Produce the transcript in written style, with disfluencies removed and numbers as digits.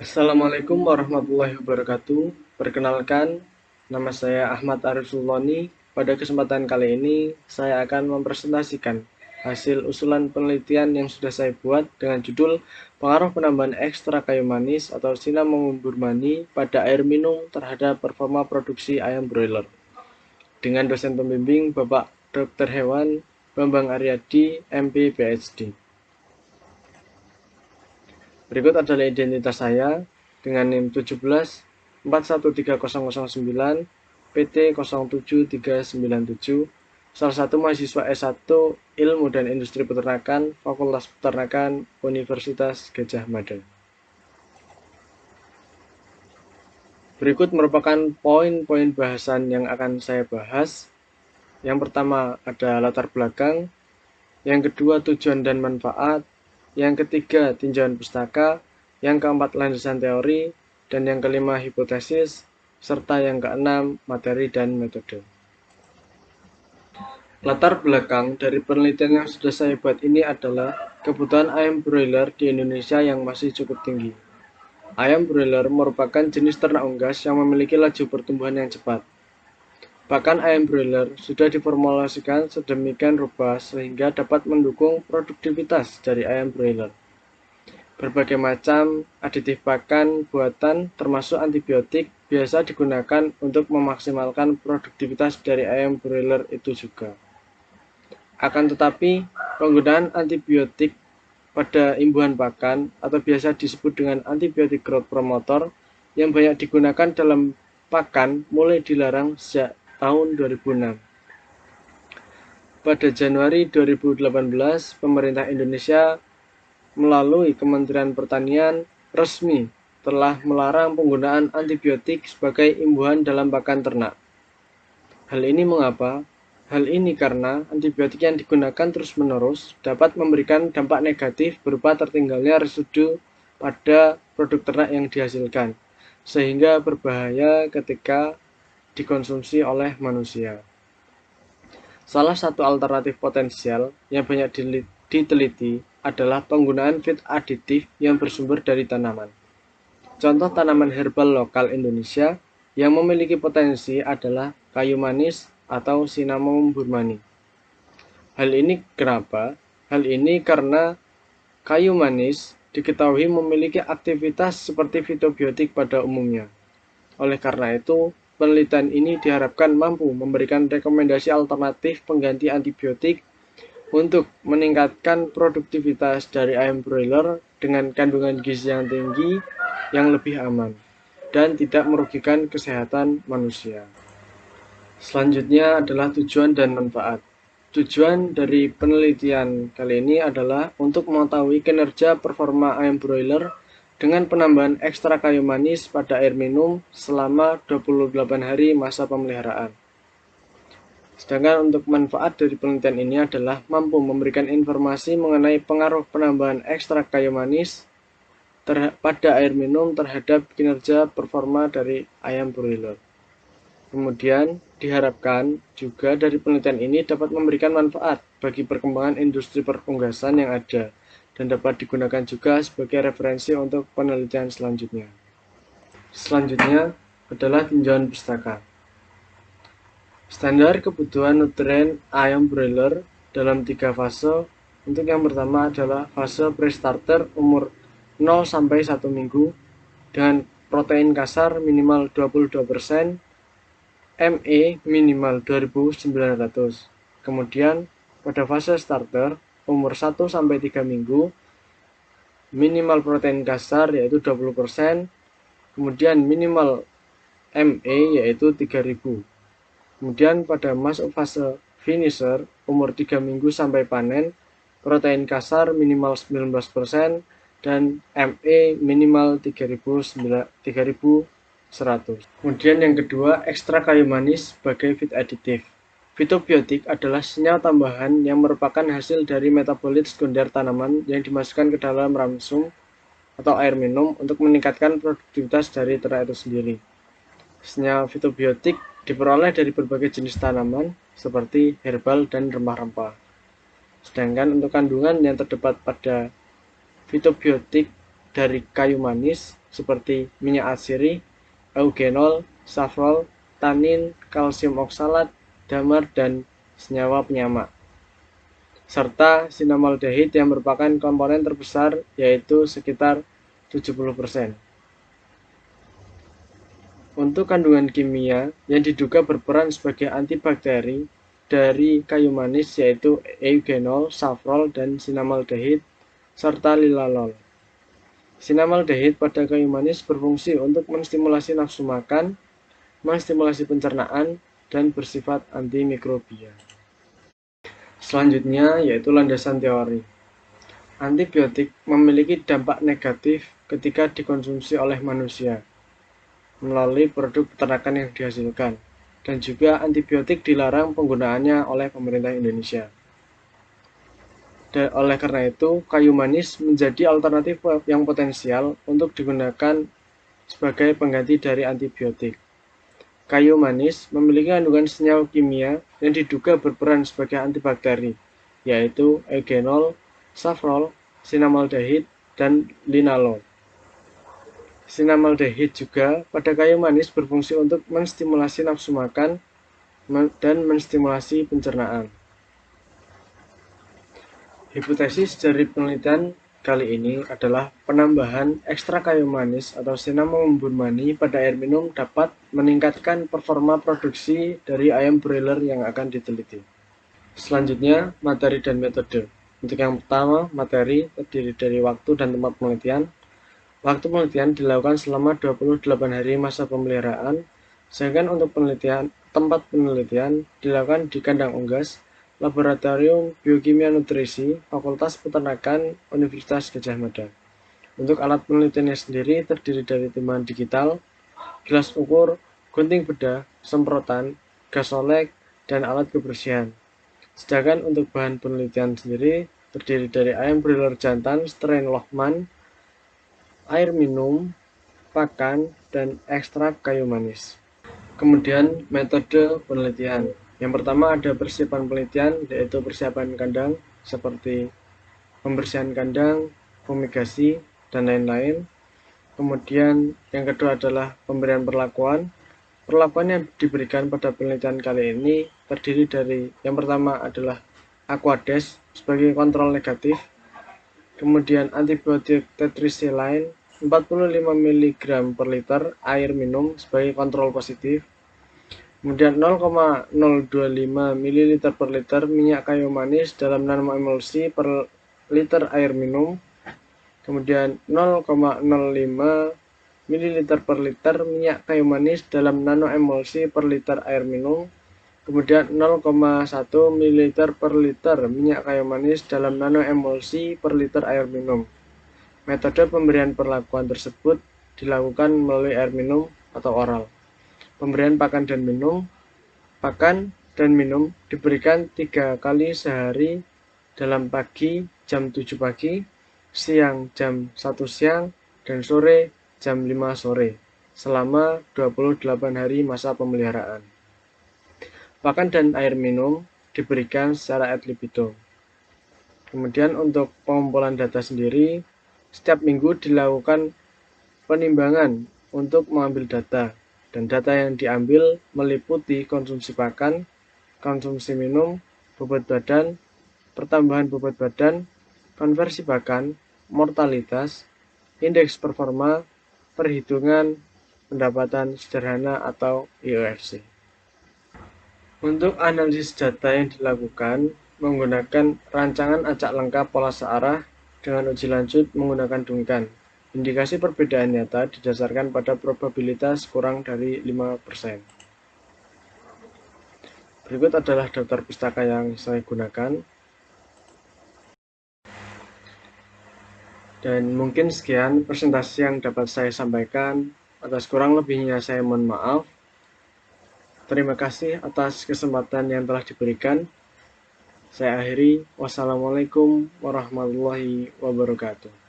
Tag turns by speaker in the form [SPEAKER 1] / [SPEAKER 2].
[SPEAKER 1] Assalamualaikum warahmatullahi wabarakatuh. Perkenalkan, nama saya Ahmad Arif Sultoni. Pada kesempatan kali ini, saya akan mempresentasikan hasil usulan penelitian yang sudah saya buat dengan judul Pengaruh Penambahan Ekstra Kayu Manis atau Cinnamon burmani pada air minum terhadap performa produksi ayam broiler. Dengan dosen pembimbing Bapak Dr. Hewan Bambang Aryadi, MP, PhD. Berikut adalah identitas saya dengan NIM 17413009 PT 07397, salah satu mahasiswa S1 Ilmu dan Industri Peternakan Fakultas Peternakan Universitas Gadjah Mada. Berikut merupakan poin-poin bahasan yang akan saya bahas. Yang pertama ada latar belakang, yang kedua tujuan dan manfaat, yang ketiga tinjauan pustaka, yang keempat landasan teori, dan yang kelima hipotesis, serta yang keenam materi dan metode. Latar belakang dari penelitian yang sudah saya buat ini adalah kebutuhan ayam broiler di Indonesia yang masih cukup tinggi. Ayam broiler merupakan jenis ternak unggas yang memiliki laju pertumbuhan yang cepat. Bahkan ayam broiler sudah diformulasikan sedemikian rupa sehingga dapat mendukung produktivitas dari ayam broiler. Berbagai macam aditif pakan buatan termasuk antibiotik biasa digunakan untuk memaksimalkan produktivitas dari ayam broiler itu juga. Akan tetapi, penggunaan antibiotik pada imbuhan pakan atau biasa disebut dengan antibiotik growth promoter yang banyak digunakan dalam pakan mulai dilarang sejak tahun 2006. Pada Januari 2018, pemerintah Indonesia melalui Kementerian Pertanian resmi telah melarang penggunaan antibiotik sebagai imbuhan dalam pakan ternak. Hal ini mengapa? Hal ini karena antibiotik yang digunakan terus-menerus dapat memberikan dampak negatif berupa tertinggalnya residu pada produk ternak yang dihasilkan, sehingga berbahaya ketika dikonsumsi oleh manusia. Salah satu alternatif potensial yang banyak diteliti adalah penggunaan feed aditif yang bersumber dari tanaman. Contoh tanaman herbal lokal Indonesia yang memiliki potensi adalah kayu manis atau Cinnamon burmani. Hal ini kenapa? Hal ini karena kayu manis diketahui memiliki aktivitas seperti fitobiotik pada umumnya. Oleh karena itu, penelitian ini diharapkan mampu memberikan rekomendasi alternatif pengganti antibiotik untuk meningkatkan produktivitas dari ayam broiler dengan kandungan gizi yang tinggi, yang lebih aman, dan tidak merugikan kesehatan manusia. Selanjutnya adalah tujuan dan manfaat. Tujuan dari penelitian kali ini adalah untuk mengetahui kinerja performa ayam broiler dengan penambahan ekstra kayu manis pada air minum selama 28 hari masa pemeliharaan. Sedangkan untuk manfaat dari penelitian ini adalah mampu memberikan informasi mengenai pengaruh penambahan ekstra kayu manis pada air minum terhadap kinerja performa dari ayam broiler. Kemudian diharapkan juga dari penelitian ini dapat memberikan manfaat bagi perkembangan industri perunggasan yang ada dan dapat digunakan juga sebagai referensi untuk penelitian selanjutnya. Selanjutnya adalah tinjauan pustaka. Standar kebutuhan nutrien ayam broiler dalam 3 fase. Untuk yang pertama adalah fase pre-starter umur 0 sampai 1 minggu dengan protein kasar minimal 22%, ME minimal 2900. Kemudian pada fase starter umur 1 sampai 3 minggu minimal protein kasar yaitu 20%, kemudian minimal ME yaitu 3000. Kemudian pada masuk fase finisher umur 3 minggu sampai panen, protein kasar minimal 19% dan ME minimal 3100. Kemudian yang kedua, ekstra kayu manis sebagai feed additif. Fitobiotik adalah senyawa tambahan yang merupakan hasil dari metabolit sekunder tanaman yang dimasukkan ke dalam ramsum atau air minum untuk meningkatkan produktivitas dari ternak itu sendiri. Senyawa fitobiotik diperoleh dari berbagai jenis tanaman seperti herbal dan rempah-rempah. Sedangkan untuk kandungan yang terdapat pada fitobiotik dari kayu manis seperti minyak atsiri, eugenol, safrol, tanin, kalsium oksalat, damar, dan senyawa penyamak, serta sinamaldehid yang merupakan komponen terbesar, yaitu sekitar 70%. Untuk kandungan kimia yang diduga berperan sebagai antibakteri dari kayu manis yaitu eugenol, safrol, dan sinamaldehid, serta lilalol. Sinamaldehid pada kayu manis berfungsi untuk menstimulasi nafsu makan, menstimulasi pencernaan, dan bersifat antimikrobia. Selanjutnya yaitu landasan teori. Antibiotik memiliki dampak negatif ketika dikonsumsi oleh manusia melalui produk peternakan yang dihasilkan, dan juga antibiotik dilarang penggunaannya oleh pemerintah Indonesia. Dan oleh karena itu, kayu manis menjadi alternatif yang potensial untuk digunakan sebagai pengganti dari antibiotik. Kayu manis memiliki kandungan senyawa kimia yang diduga berperan sebagai antibakteri, yaitu eugenol, safrol, sinamaldehid, dan linalol. Sinamaldehid juga pada kayu manis berfungsi untuk menstimulasi nafsu makan dan menstimulasi pencernaan. Hipotesis dari penelitian kali ini adalah penambahan ekstrak kayu manis atau cinnamon burmani pada air minum dapat meningkatkan performa produksi dari ayam broiler yang akan diteliti. Selanjutnya, materi dan metode. Untuk yang pertama, materi terdiri dari waktu dan tempat penelitian. Waktu penelitian dilakukan selama 28 hari masa pemeliharaan, sedangkan untuk tempat penelitian dilakukan di kandang unggas, Laboratorium Biokimia Nutrisi, Fakultas Peternakan, Universitas Gadjah Mada. Untuk alat penelitiannya sendiri terdiri dari timbangan digital, gelas ukur, gunting bedah, semprotan, gas olek, dan alat kebersihan. Sedangkan untuk bahan penelitian sendiri terdiri dari ayam broiler jantan strain Lohmann, air minum, pakan, dan ekstrak kayu manis. Kemudian metode penelitian. Yang pertama ada persiapan penelitian, yaitu persiapan kandang seperti pembersihan kandang, fumigasi, dan lain-lain. Kemudian yang kedua adalah pemberian perlakuan. Perlakuan yang diberikan pada penelitian kali ini terdiri dari yang pertama adalah Aquades sebagai kontrol negatif, kemudian antibiotik tetracycline 45 mg per liter air minum sebagai kontrol positif, kemudian 0,025 ml per liter minyak kayu manis dalam nanoemulsi per liter air minum, kemudian 0,05 ml per liter minyak kayu manis dalam nanoemulsi per liter air minum, kemudian 0,1 ml per liter minyak kayu manis dalam nanoemulsi per liter air minum. Metode pemberian perlakuan tersebut dilakukan melalui air minum atau oral. Pemberian pakan dan minum. Pakan dan minum diberikan 3 kali sehari dalam pagi jam 7 pagi, siang jam 1 siang, dan sore jam 5 sore selama 28 hari masa pemeliharaan. Pakan dan air minum diberikan secara ad libitum. Kemudian untuk pengumpulan data sendiri, setiap minggu dilakukan penimbangan untuk mengambil data, dan data yang diambil meliputi konsumsi pakan, konsumsi minum, bobot badan, pertambahan bobot badan, konversi pakan, mortalitas, indeks performa, perhitungan pendapatan sederhana atau IOFC. Untuk analisis data yang dilakukan menggunakan rancangan acak lengkap pola searah dengan uji lanjut menggunakan Duncan. Indikasi perbedaan nyata didasarkan pada probabilitas kurang dari 5%. Berikut adalah daftar pustaka yang saya gunakan. Dan mungkin sekian presentasi yang dapat saya sampaikan. Atas kurang lebihnya saya mohon maaf. Terima kasih atas kesempatan yang telah diberikan. Saya akhiri. Wassalamualaikum warahmatullahi wabarakatuh.